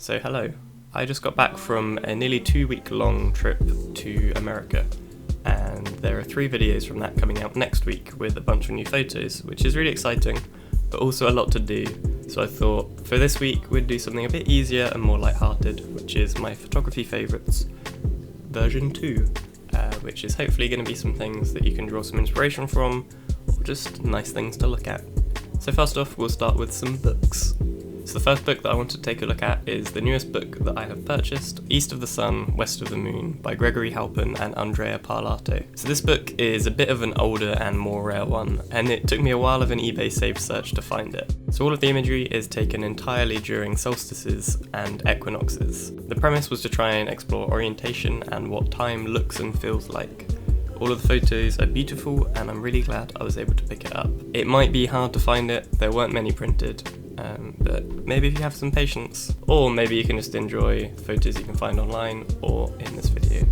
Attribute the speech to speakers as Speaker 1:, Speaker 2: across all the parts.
Speaker 1: So hello, I just got back from a nearly 2 week long trip to America, and there are 3 videos from that coming out next week with a bunch of new photos, which is really exciting, but also a lot to do. So I thought for this week we'd do something a bit easier and more lighthearted, which is my photography favourites version 2, which is hopefully going to be some things that you can draw some inspiration from, or just nice things to look at. So first off, we'll start with some books. So the first book that I want to take a look at is the newest book that I have purchased, East of the Sun, West of the Moon by Gregory Halpin and Andrea Parlato. So this book is a bit of an older and more rare one, and it took me a while of an eBay saved search to find it. So all of the imagery is taken entirely during solstices and equinoxes. The premise was to try and explore orientation and what time looks and feels like. All of the photos are beautiful, and I'm really glad I was able to pick it up. It might be hard to find it, there weren't many printed, but maybe if you have some patience, or maybe you can just enjoy photos you can find online or in this video.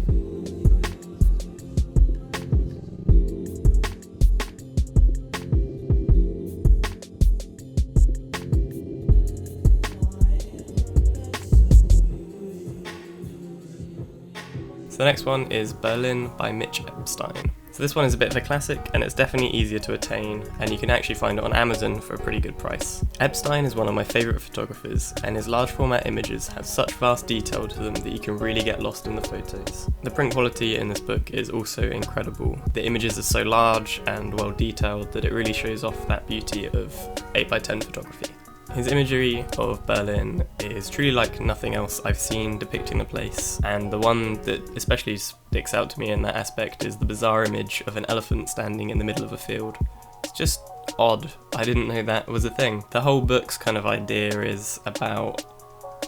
Speaker 1: So the next one is Berlin by Mitch Epstein. So this one is a bit of a classic, and it's definitely easier to attain, and you can actually find it on Amazon for a pretty good price. Epstein is one of my favourite photographers, and his large format images have such vast detail to them that you can really get lost in the photos. The print quality in this book is also incredible. The images are so large and well detailed that it really shows off that beauty of 8x10 photography. His imagery of Berlin is truly like nothing else I've seen depicting the place, and the one that especially sticks out to me in that aspect is the bizarre image of an elephant standing in the middle of a field. It's just odd. I didn't know that was a thing. The whole book's kind of idea is about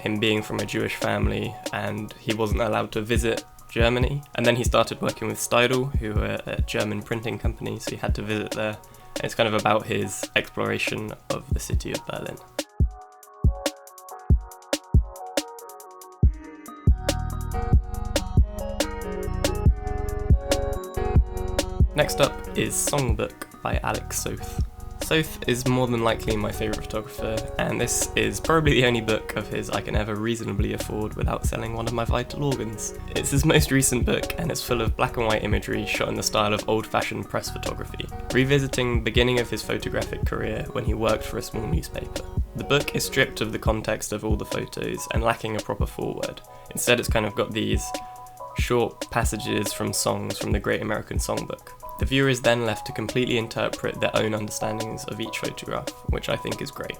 Speaker 1: him being from a Jewish family, and he wasn't allowed to visit Germany, and then he started working with Steidl, who are a German printing company, so he had to visit there. And it's kind of about his exploration of the city of Berlin. Next up is Songbook by Alex Soth. Soth is more than likely my favourite photographer, and this is probably the only book of his I can ever reasonably afford without selling one of my vital organs. It's his most recent book, and it's full of black and white imagery shot in the style of old-fashioned press photography, revisiting the beginning of his photographic career when he worked for a small newspaper. The book is stripped of the context of all the photos and lacking a proper foreword. Instead, it's kind of got these short passages from songs from the Great American Songbook. The viewer is then left to completely interpret their own understandings of each photograph, which I think is great.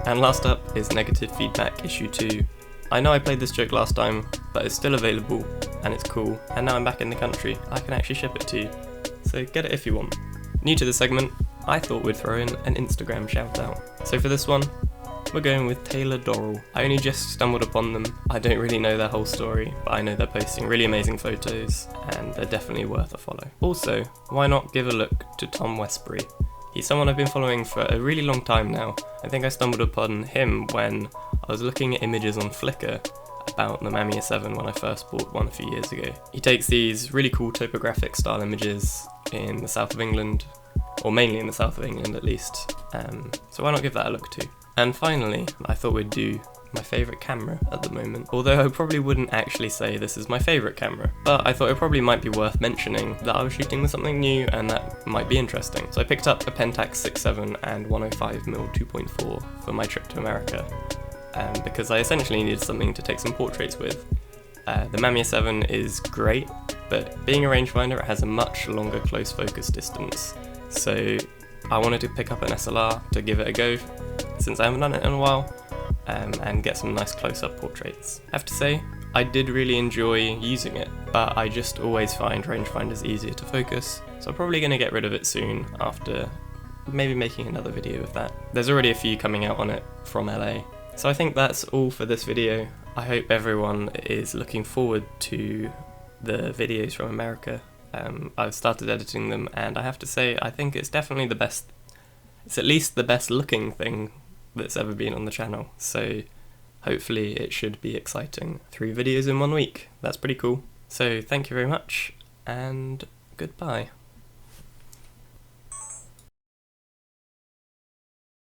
Speaker 1: And last up is Negative Feedback Issue 2. I know I played this joke last time, but it's still available, and it's cool, and now I'm back in the country, I can actually ship it to you. So get it if you want. New to the segment, I thought we'd throw in an Instagram shout out. So for this one, we're going with Taylor Dorrell. I only just stumbled upon them. I don't really know their whole story, but I know they're posting really amazing photos, and they're definitely worth a follow. Also, why not give a look to Tom Westbury? He's someone I've been following for a really long time now. I think I stumbled upon him when I was looking at images on Flickr about the Mamiya 7 when I first bought one a few years ago. He takes these really cool topographic style images in the south of England, or mainly in the south of England at least, so why not give that a look too. And finally, I thought we'd do my favourite camera at the moment, although I probably wouldn't actually say this is my favourite camera, but I thought it probably might be worth mentioning that I was shooting with something new and that might be interesting. So I picked up a Pentax 6.7 and 105mm 2.4 for my trip to America, because I essentially needed something to take some portraits with. The Mamiya 7 is great, but being a rangefinder, it has a much longer close focus distance, so I wanted to pick up an SLR to give it a go, since I haven't done it in a while, and get some nice close-up portraits. I have to say, I did really enjoy using it, but I just always find rangefinders easier to focus, so I'm probably going to get rid of it soon after maybe making another video of that. There's already a few coming out on it from LA. So I think that's all for this video. I hope everyone is looking forward to the videos from America. I've started editing them, and I have to say I think it's definitely the best, it's at least the best looking thing that's ever been on the channel, so hopefully it should be exciting. 3 videos in 1 week, that's pretty cool. So thank you very much, and goodbye.